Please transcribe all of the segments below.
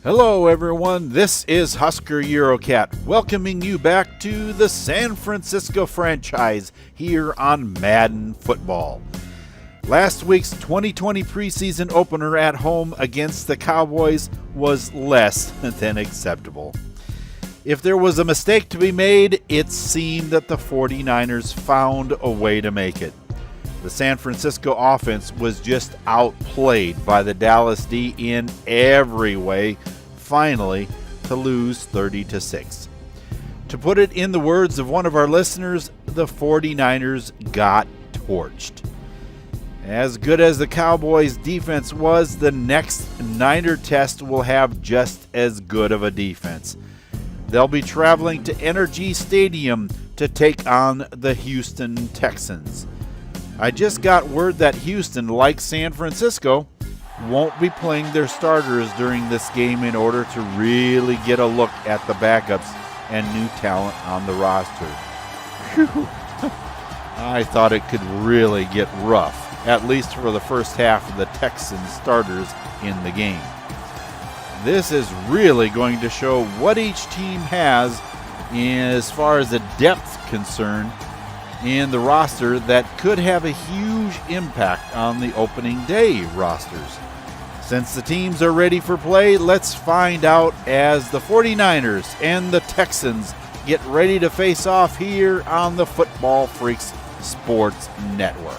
Hello everyone, this is Husker Eurocat, welcoming you back to the San Francisco franchise here on Madden Football. Last week's 2020 preseason opener at home against the Cowboys was less than acceptable. If there was a mistake to be made, it seemed that the 49ers found a way to make it. The San Francisco offense was just outplayed by the Dallas D in every way, finally to lose 30-6. To put it in the words of one of our listeners, the 49ers got torched. As good as the Cowboys' defense was, the next Niner test will have just as good of a defense. They'll be traveling to NRG Stadium to take on the Houston Texans. I just got word that Houston, like San Francisco, won't be playing their starters during this game in order to really get a look at the backups and new talent on the roster. Whew. I thought it could really get rough, at least for the first half of the Texans starters in the game. This is really going to show what each team has as far as the depth concerned in the roster that could have a huge impact on the opening day rosters. Since the teams are ready for play, let's find out as the 49ers and the Texans get ready to face off here on the Football Freaks Sports Network.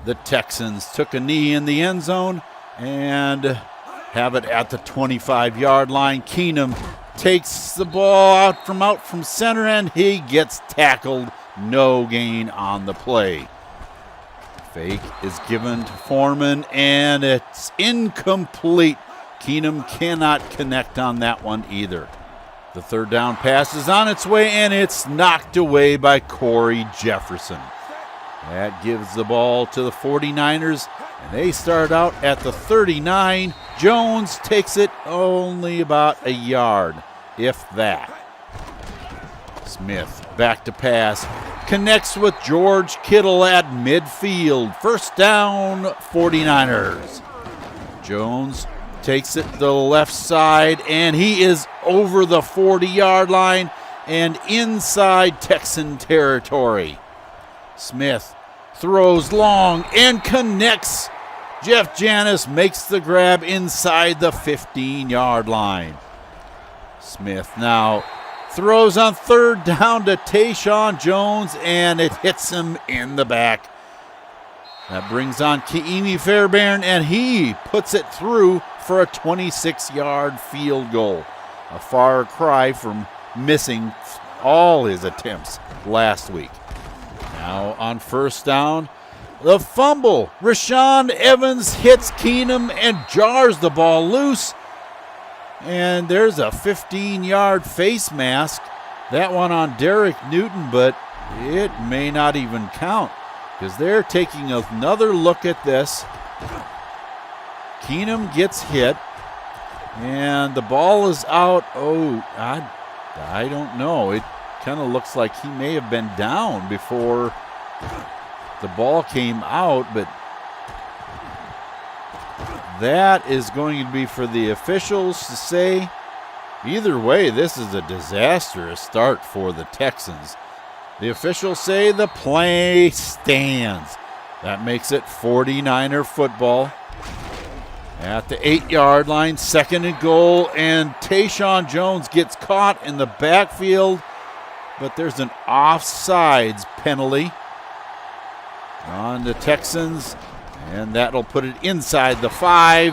The Texans took a knee in the end zone and have it at the 25-yard line. Keenum takes the ball out from center and he gets tackled. No gain on the play. Fake is given to Foreman, and it's incomplete. Keenum cannot connect on that one either. The third down pass is on its way, and it's knocked away by Corey Jefferson. That gives the ball to the 49ers, and they start out at the 39. Jones takes it only about a yard, if that. Smith back to pass, connects with George Kittle at midfield. First down, 49ers. Jones takes it to the left side, and he is over the 40-yard line and inside Texan territory. Smith throws long and connects. Jeff Janis makes the grab inside the 15-yard line. Smith now throws on third down to Tayshaun Jones, and it hits him in the back. That brings on Ka'imi Fairbairn, and he puts it through for a 26-yard field goal. A far cry from missing all his attempts last week. Now on first down, the fumble. Rashaan Evans hits Keenum and jars the ball loose. And there's a 15-yard face mask. That one on Derek Newton, but it may not even count because they're taking another look at this. Keenum gets hit, and the ball is out. Oh, I don't know. It kind of looks like he may have been down before the ball came out, but that is going to be for the officials to say. Either way, this is a disastrous start for the Texans. The officials say the play stands. That makes it 49er football. At the 8-yard line, second and goal, and Tayshaun Jones gets caught in the backfield, but there's an offsides penalty on the Texans. And that'll put it inside the 5.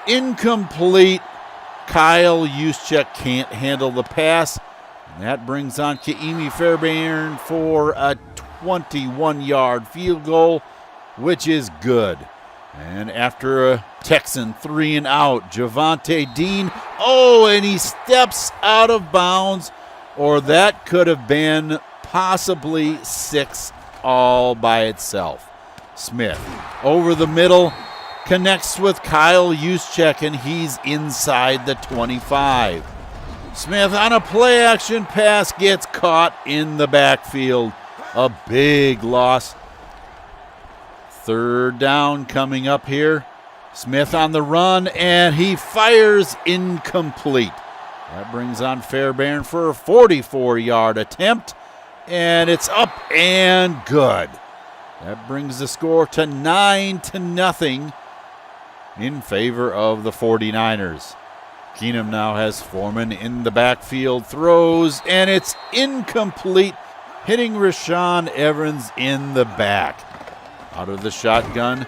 Incomplete. Kyle Juszczyk can't handle the pass. And that brings on Ka'imi Fairbairn for a 21-yard field goal, which is good. And after a Texan 3 and out, Javonte Dean. Oh, and he steps out of bounds, or that could have been possibly 6 all by itself. Smith over the middle, connects with Kyle Juszczyk, and he's inside the 25. Smith on a play-action pass gets caught in the backfield. A big loss. Third down coming up here. Smith on the run, and he fires incomplete. That brings on Fairbairn for a 44-yard attempt, and it's up and good. That brings the score to 9-0 in favor of the 49ers. Keenum now has Foreman in the backfield, throws, and it's incomplete, hitting Rashaan Evans in the back. Out of the shotgun,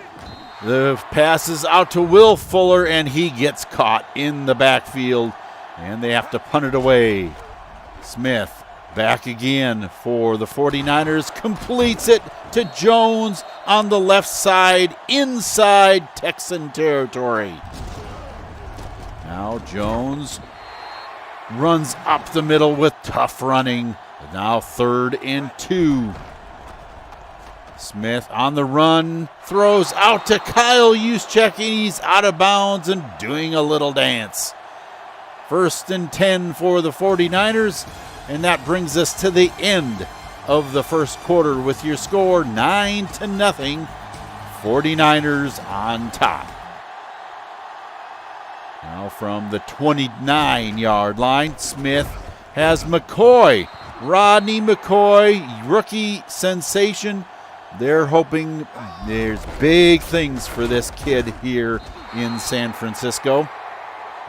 the pass is out to Will Fuller, and he gets caught in the backfield, and they have to punt it away. Smith back again for the 49ers, completes it to Jones on the left side, inside Texan territory. Now Jones runs up the middle with tough running. Now 3rd and 2. Smith on the run, throws out to Kyle Juszczyk, and he's out of bounds and doing a little dance. 1st and 10 for the 49ers, and that brings us to the end of the first quarter with your score 9-0, 49ers on top. Now from the 29-yard line, Smith has McCoy, Rodney McCoy, rookie sensation. They're hoping there's big things for this kid here in San Francisco.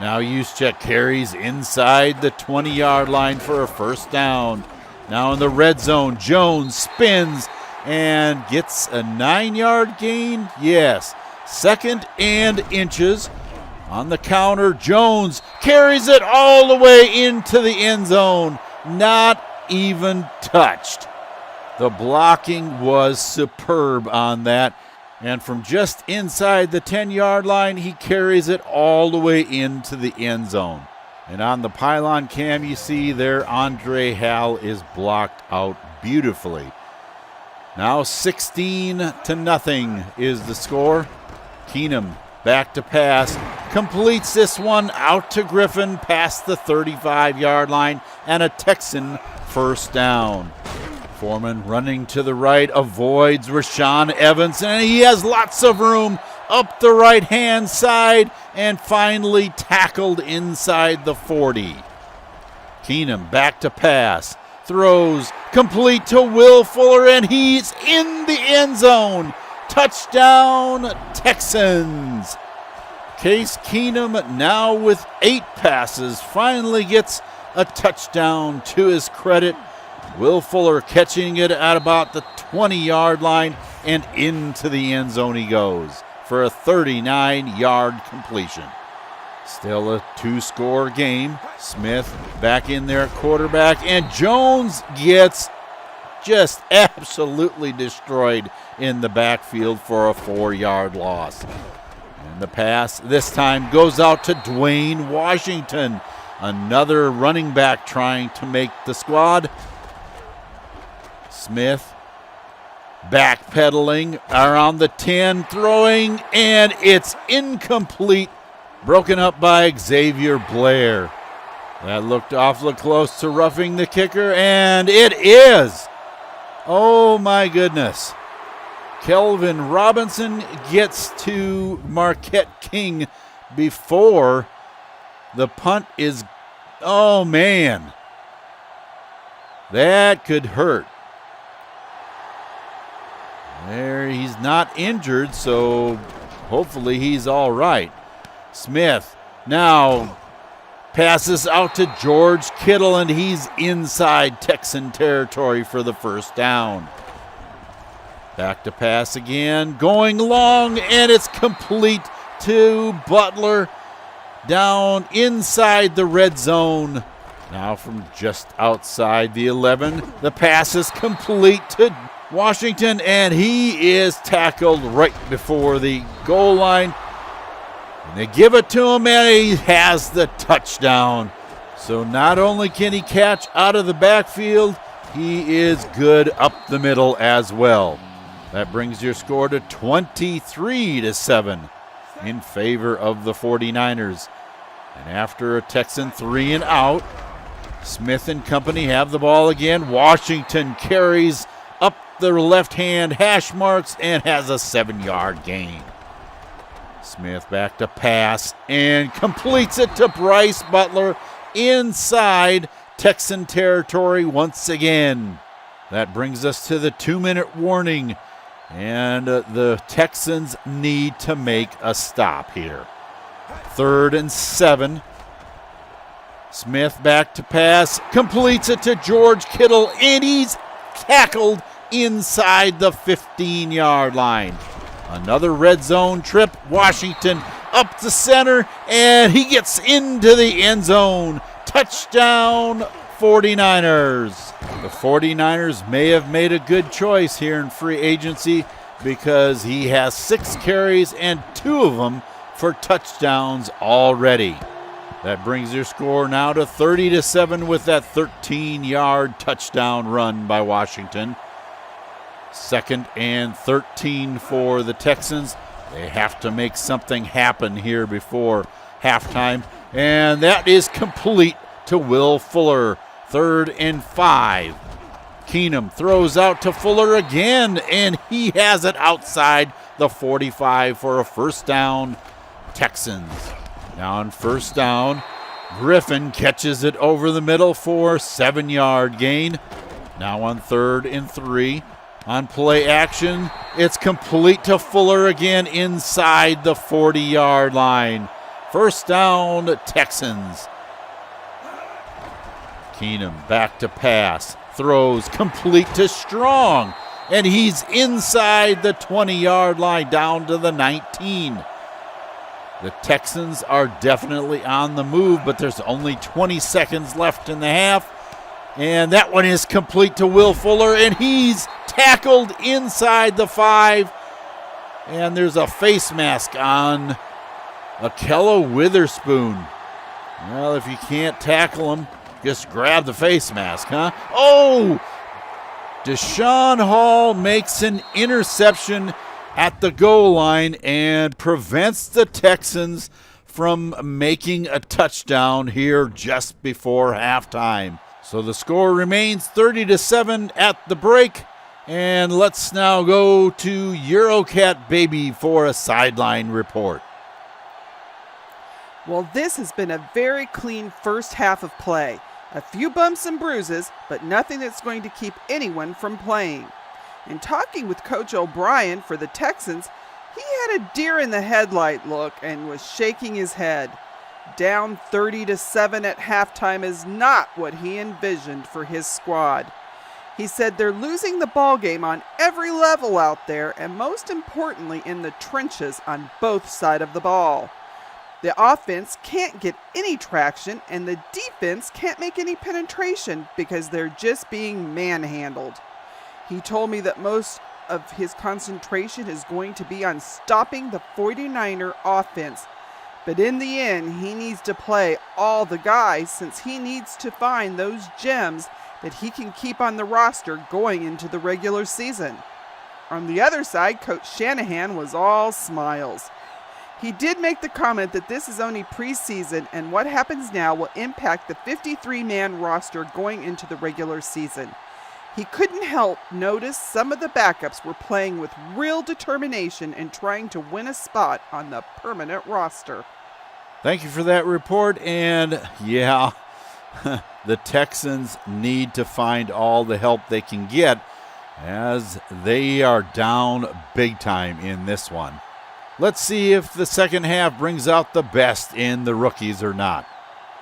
Now Juszczyk carries inside the 20-yard line for a first down. Now in the red zone, Jones spins and gets a 9-yard gain. Yes, 2nd and inches. On the counter, Jones carries it all the way into the end zone. Not even touched. The blocking was superb on that. And from just inside the 10-yard line, he carries it all the way into the end zone. And on the pylon cam, you see there Andre Hal is blocked out beautifully. Now 16-0 is the score. Keenum back to pass, completes this one out to Griffin past the 35-yard line, and a Texan first down. Foreman running to the right, avoids Rashaan Evans, and he has lots of room up the right-hand side, and finally tackled inside the 40. Keenum back to pass, throws, complete to Will Fuller, and he's in the end zone. Touchdown, Texans. Case Keenum, now with 8 passes, finally gets a touchdown to his credit. Will Fuller catching it at about the 20-yard line, and into the end zone he goes for a 39-yard completion. Still a 2-score game. Smith back in there at quarterback, and Jones gets just absolutely destroyed in the backfield for a 4-yard loss. And the pass this time goes out to Dwayne Washington, another running back trying to make the squad. Smith backpedaling around the 10, throwing, and it's incomplete, broken up by Xavier Blair. That looked awfully close to roughing the kicker, and it is. Oh my goodness. Kelvin Robinson gets to Marquette King before the punt is, oh man. That could hurt. There, he's not injured, so hopefully he's all right. Smith now passes out to George Kittle, and he's inside Texan territory for the first down. Back to pass again, going long, and it's complete to Butler down inside the red zone. Now from just outside the 11, the pass is complete to Washington, and he is tackled right before the goal line. And they give it to him, and he has the touchdown. So not only can he catch out of the backfield, he is good up the middle as well. That brings your score to 23-7 in favor of the 49ers. And after a Texan 3 and out, Smith and company have the ball again. Washington carries up the left-hand hash marks and has a 7-yard gain. Smith back to pass and completes it to Bryce Butler inside Texan territory once again. That brings us to the 2-minute warning, and the Texans need to make a stop here. 3rd and 7. Smith back to pass, completes it to George Kittle, and he's tackled inside the 15-yard line. Another red zone trip. Washington up to center, and he gets into the end zone. Touchdown, 49ers. The 49ers may have made a good choice here in free agency because he has 6 carries and 2 of them for touchdowns already. That brings your score now to 30-7 with that 13-yard touchdown run by Washington. 2nd and 13 for the Texans. They have to make something happen here before halftime, and that is complete to Will Fuller. 3rd and 5. Keenum throws out to Fuller again, and he has it outside the 45 for a first down. Texans. Now on first down, Griffin catches it over the middle for a 7-yard gain. Now on 3rd and 3. On play action, it's complete to Fuller again inside the 40-yard line. First down, Texans. Keenum back to pass, throws complete to Strong, and he's inside the 20-yard line down to the 19. The Texans are definitely on the move, but there's only 20 seconds left in the half. And that one is complete to Will Fuller, and he's tackled inside the 5. And there's a face mask on Akello Witherspoon. Well, if you can't tackle him, just grab the face mask, huh? Oh! Deshaun Hall makes an interception at the goal line and prevents the Texans from making a touchdown here just before halftime. So the score remains 30-7 at the break. And let's now go to Eurocat Baby for a sideline report. Well, this has been a very clean first half of play. A few bumps and bruises, but nothing that's going to keep anyone from playing. In talking with Coach O'Brien for the Texans, he had a deer in the headlight look and was shaking his head. Down 30-7 at halftime is not what he envisioned for his squad. He said they're losing the ball game on every level out there, and most importantly in the trenches on both sides of the ball. The offense can't get any traction, and the defense can't make any penetration because they're just being manhandled. He told me that most of his concentration is going to be on stopping the 49er offense. But in the end, he needs to play all the guys since he needs to find those gems that he can keep on the roster going into the regular season. On the other side, Coach Shanahan was all smiles. He did make the comment that this is only preseason and what happens now will impact the 53-man roster going into the regular season. He couldn't help notice some of the backups were playing with real determination and trying to win a spot on the permanent roster. Thank you for that report. And yeah, the Texans need to find all the help they can get as they are down big time in this one. Let's see if the second half brings out the best in the rookies or not.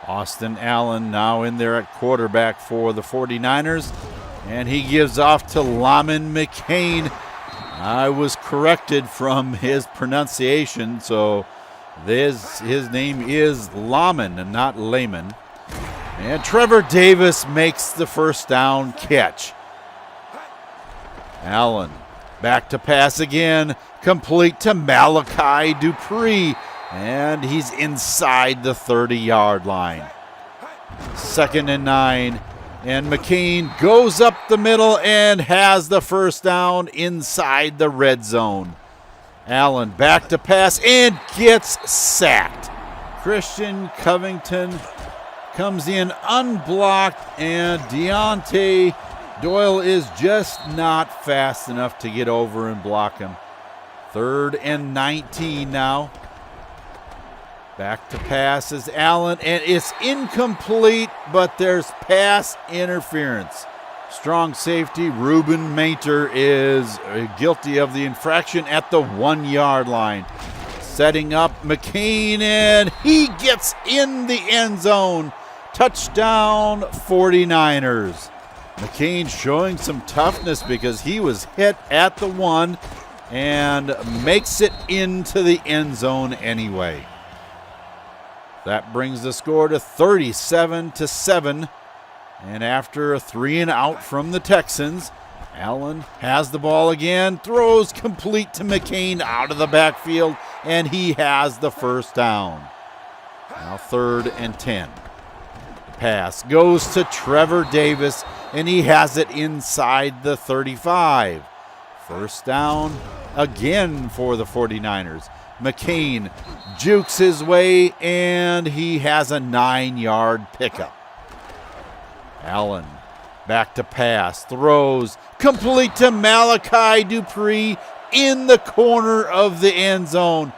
Austin Allen now in there at quarterback for the 49ers. And he gives off to Laman McCain. I was corrected from his pronunciation, so his name is Laman and not Layman. And Trevor Davis makes the first down catch. Allen back to pass again, complete to Malachi Dupree, and he's inside the 30-yard line. 2nd and 9. And McCain goes up the middle and has the first down inside the red zone. Allen back to pass and gets sacked. Christian Covington comes in unblocked, and Deontay Doyle is just not fast enough to get over and block him. 3rd and 19 now. Back to pass is Allen, and it's incomplete, but there's pass interference. Strong safety Ruben Maynter is guilty of the infraction at the 1-yard line. Setting up McCain, and he gets in the end zone. Touchdown 49ers. McCain showing some toughness because he was hit at the 1 and makes it into the end zone anyway. That brings the score to 37-7. And after a 3-and-out from the Texans, Allen has the ball again, throws complete to McCain out of the backfield, and he has the first down. Now 3rd and 10. Pass goes to Trevor Davis, and he has it inside the 35. First down again for the 49ers. McCain jukes his way, and he has a 9-yard pickup. Allen back to pass, throws, complete to Malachi Dupree in the corner of the end zone.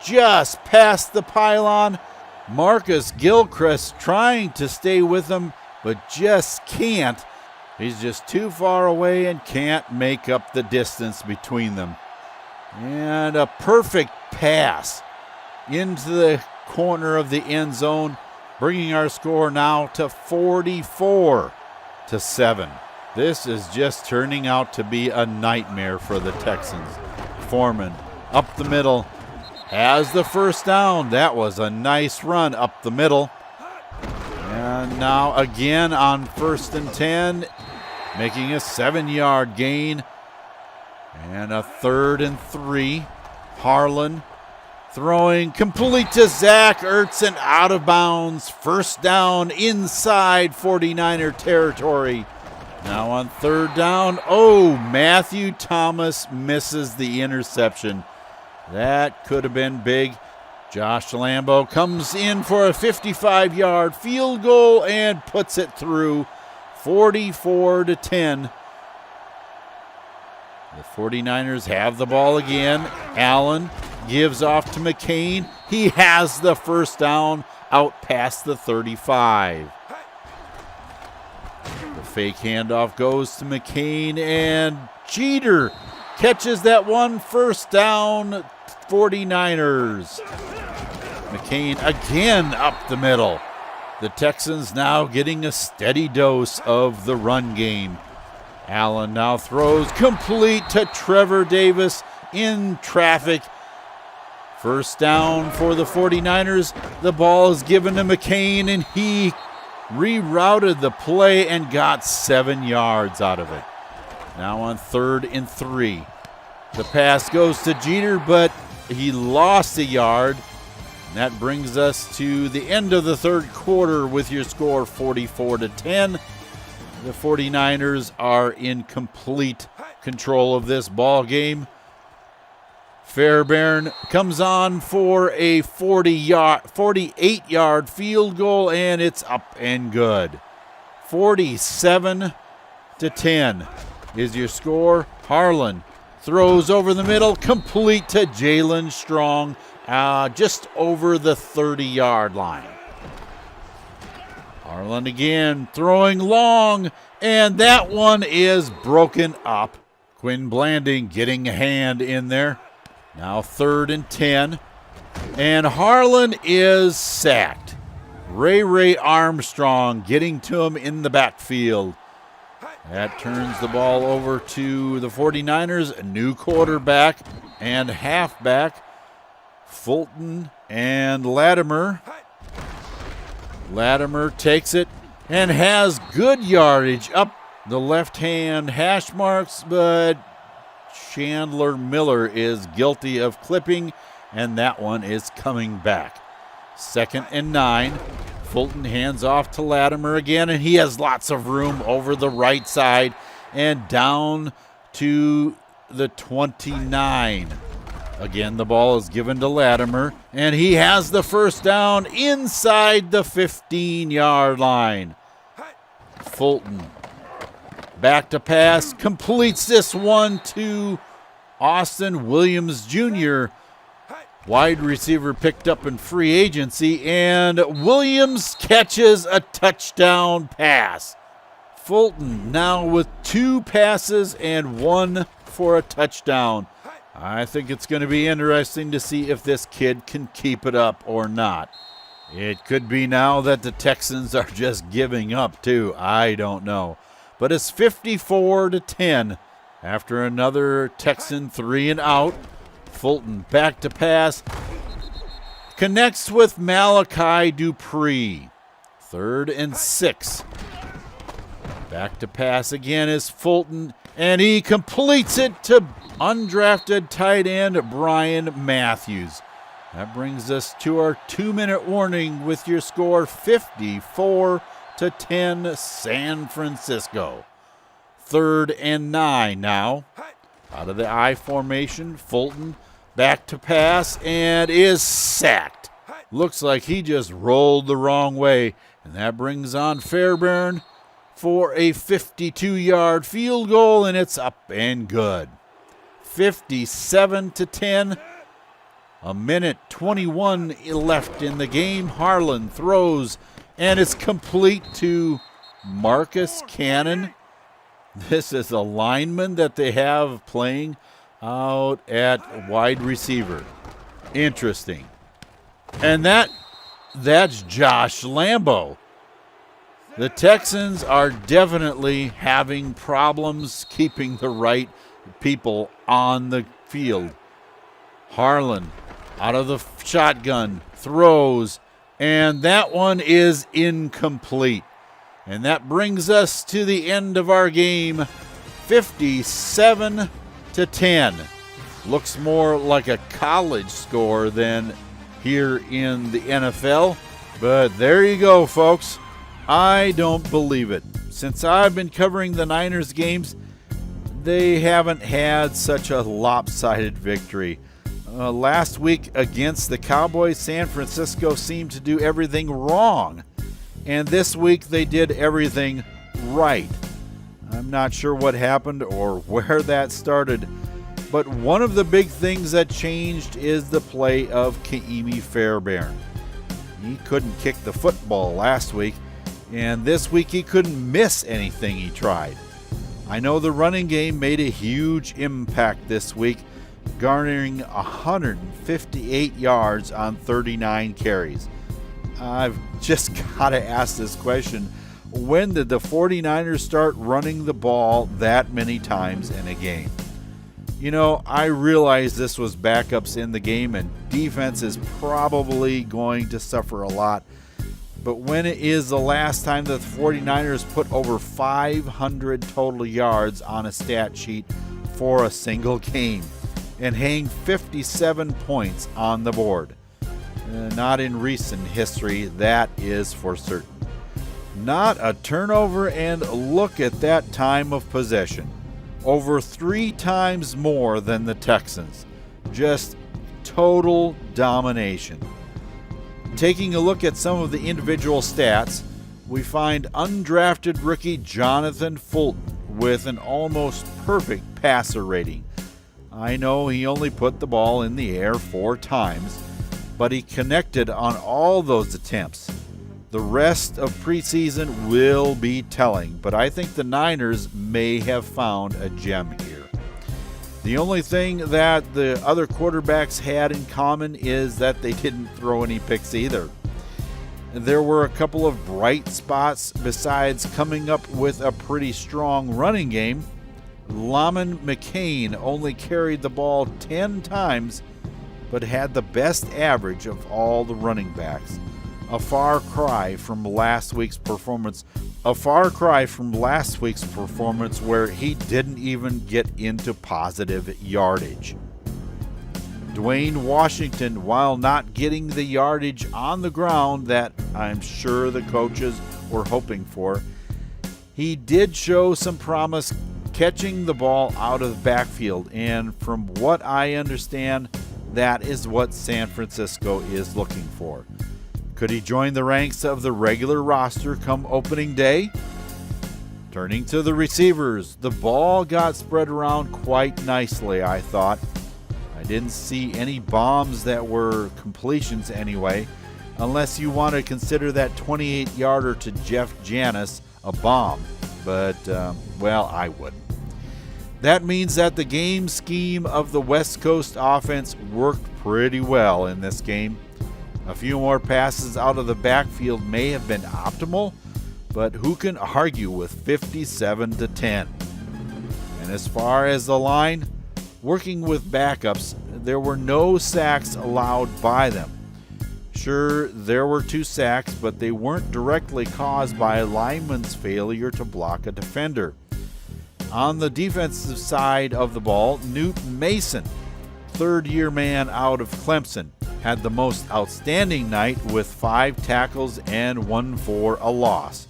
Just past the pylon. Marcus Gilchrist trying to stay with him, but just can't. He's just too far away and can't make up the distance between them. And a perfect pass into the corner of the end zone, bringing our score now to 44-7. This is just turning out to be a nightmare for the Texans. Foreman up the middle, has the first down. That was a nice run up the middle. And now again on 1st and 10, making a 7-yard gain. And a 3rd and 3. Harlan throwing complete to Zach Ertz and out of bounds. First down inside 49er territory. Now on 3rd down, Matthew Thomas misses the interception. That could have been big. Josh Lambo comes in for a 55-yard field goal and puts it through. 44-10. The 49ers have the ball again. Allen gives off to McCain. He has the first down out past the 35. The fake handoff goes to McCain, and Jeter catches that one. First down, 49ers. McCain again up the middle. The Texans now getting a steady dose of the run game. Allen now throws complete to Trevor Davis in traffic. First down for the 49ers. The ball is given to McCain, and he rerouted the play and got 7 yards out of it. Now on 3rd and 3. The pass goes to Jeter, but he lost a yard. And that brings us to the end of the 3rd quarter with your score 44-10. The 49ers are in complete control of this ball game. Fairbairn comes on for a 48-yard field goal, and it's up and good. 47-10 is your score. Harlan throws over the middle, complete to Jalen Strong, just over the 30-yard line. Harlan again throwing long, and that one is broken up. Quinn Blanding getting a hand in there. Now 3rd and 10, and Harlan is sacked. Ray Armstrong getting to him in the backfield. That turns the ball over to the 49ers, a new quarterback and halfback, Fulton and Latimer. Latimer takes it and has good yardage up the left-hand hash marks, but Chandler Miller is guilty of clipping, and that one is coming back. 2nd and 9. Fulton hands off to Latimer again, and he has lots of room over the right side and down to the 29. Again, the ball is given to Latimer, and he has the first down inside the 15-yard line. Fulton back to pass, completes this one to Austin Williams Jr. Wide receiver picked up in free agency, and Williams catches a touchdown pass. Fulton now with 2 passes and 1 for a touchdown. I think it's going to be interesting to see if this kid can keep it up or not. It could be now that the Texans are just giving up too. I don't know. But it's 54-10 after another Texan 3 and out. Fulton back to pass. Connects with Malachi Dupree. 3rd and 6. Back to pass again is Fulton, and he completes it to undrafted tight end Brian Matthews. That brings us to our 2-minute warning with your score 54-10 San Francisco. 3rd and 9 now. Out of the I formation, Fulton back to pass and is sacked. Looks like he just rolled the wrong way, and that brings on Fairbairn for a 52-yard field goal, and it's up and good. 57-10. A minute 21 left in the game. Harlan throws, and it's complete to Marcus Cannon. This is a lineman that they have playing out at wide receiver. Interesting. And that's Josh Lambo. The Texans are definitely having problems keeping the right people on the field. Harlan out of the shotgun throws, and that one is incomplete. And that brings us to the end of our game, 57-10. Looks more like a college score than here in the NFL. But there you go, folks. I don't believe it. Since I've been covering the Niners games, they haven't had such a lopsided victory. Last week against the Cowboys, San Francisco seemed to do everything wrong. And this week they did everything right. I'm not sure what happened or where that started, but one of the big things that changed is the play of Ka'imi Fairbairn. He couldn't kick the football last week, and this week he couldn't miss anything he tried. I know the running game made a huge impact this week, garnering 158 yards on 39 carries. I've just got to ask this question. When did the 49ers start running the ball that many times in a game? You know, I realize this was backups in the game and defense is probably going to suffer a lot. But when it is the last time that the 49ers put over 500 total yards on a stat sheet for a single game and hang 57 points on the board? Not in recent history, that is for certain. Not a turnover, and look at that time of possession. Over 3 times more than the Texans. Just total domination. Taking a look at some of the individual stats, we find undrafted rookie Jonathan Fulton with an almost perfect passer rating. I know he only put the ball in the air 4 times, but he connected on all those attempts. The rest of preseason will be telling, but I think the Niners may have found a gem here. The only thing that the other quarterbacks had in common is that they didn't throw any picks either. There were a couple of bright spots besides coming up with a pretty strong running game. Laman McCain only carried the ball 10 times, but had the best average of all the running backs. A far cry from last week's performance. Where he didn't even get into positive yardage. Dwayne Washington, while not getting the yardage on the ground that I'm sure the coaches were hoping for, he did show some promise catching the ball out of the backfield, and from what I understand, that is what San Francisco is looking for. Could he join the ranks of the regular roster come opening day? Turning to the receivers, the ball got spread around quite nicely, I thought. I Didn't see any bombs that were completions anyway, unless you want to consider that 28-yarder to Jeff Janis a bomb. But, well, I wouldn't. That means that the game scheme of the West Coast offense worked pretty well in this game. A few more passes out of the backfield may have been optimal, but who can argue with 57-10? And as far as the line, working with backups, there were no sacks allowed by them. Sure, there were 2 sacks, but they weren't directly caused by a lineman's failure to block a defender. On the defensive side of the ball, Newt Mason, third-year man out of Clemson, had the most outstanding night with 5 tackles and 1 for a loss.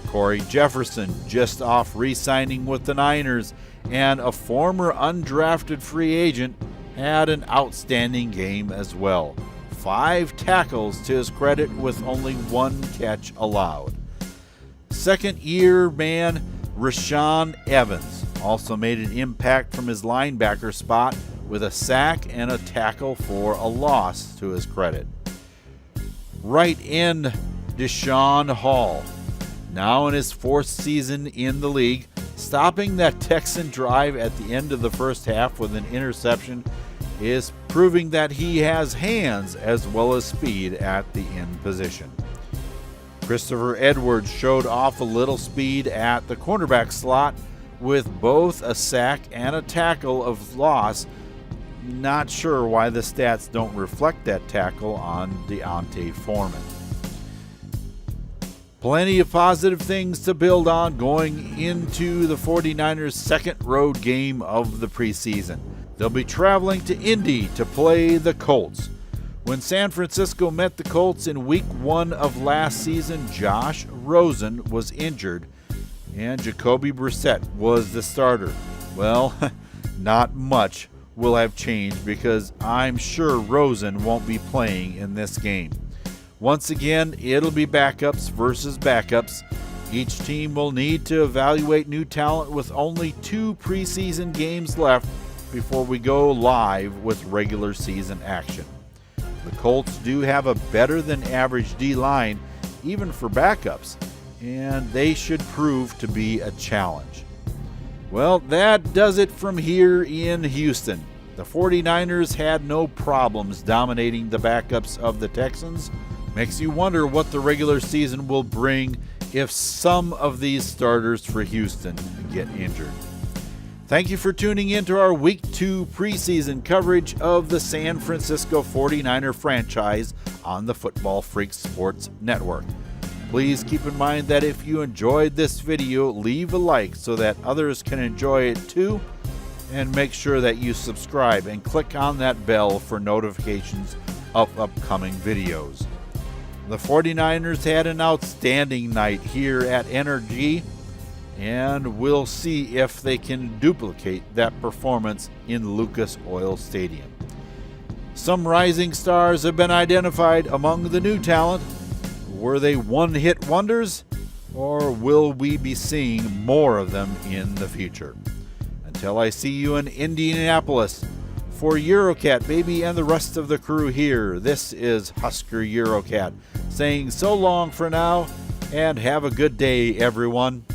Corey Jefferson, just off re-signing with the Niners, and a former undrafted free agent, had an outstanding game as well. 5 tackles to his credit with only 1 catch allowed. Second-year man Rashaan Evans also made an impact from his linebacker spot with a sack and a tackle for a loss to his credit. Right end Deshaun Hall, now in his 4th season in the league, stopping that Texan drive at the end of the first half with an interception is proving that he has hands as well as speed at the end position. Christopher Edwards showed off a little speed at the cornerback slot with both a sack and a tackle of loss. Not sure why the stats don't reflect that tackle on Deontay Foreman. Plenty of positive things to build on going into the 49ers' second road game of the preseason. They'll be traveling to Indy to play the Colts. When San Francisco met the Colts in Week 1 of last season, Josh Rosen was injured and Jacoby Brissett was the starter. Well, not much will have changed because I'm sure Rosen won't be playing in this game. Once again, it'll be backups versus backups. Each team will need to evaluate new talent with only 2 preseason games left before we go live with regular season action. The Colts do have a better than average D-line, even for backups, and they should prove to be a challenge. Well, that does it from here in Houston. The 49ers had no problems dominating the backups of the Texans. Makes you wonder what the regular season will bring if some of these starters for Houston get injured. Thank you for tuning in to our Week 2 preseason coverage of the San Francisco 49er franchise on the Football Freaks Sports Network. Please keep in mind that if you enjoyed this video, leave a like so that others can enjoy it too, and make sure that you subscribe and click on that bell for notifications of upcoming videos. The 49ers had an outstanding night here at NRG, and we'll see if they can duplicate that performance in Lucas Oil Stadium. Some rising stars have been identified among the new talent. Were they one-hit wonders, or will we be seeing more of them in the future? Until I see you in Indianapolis, for Eurocat Baby and the rest of the crew here, this is Husker Eurocat saying so long for now, and have a good day, everyone.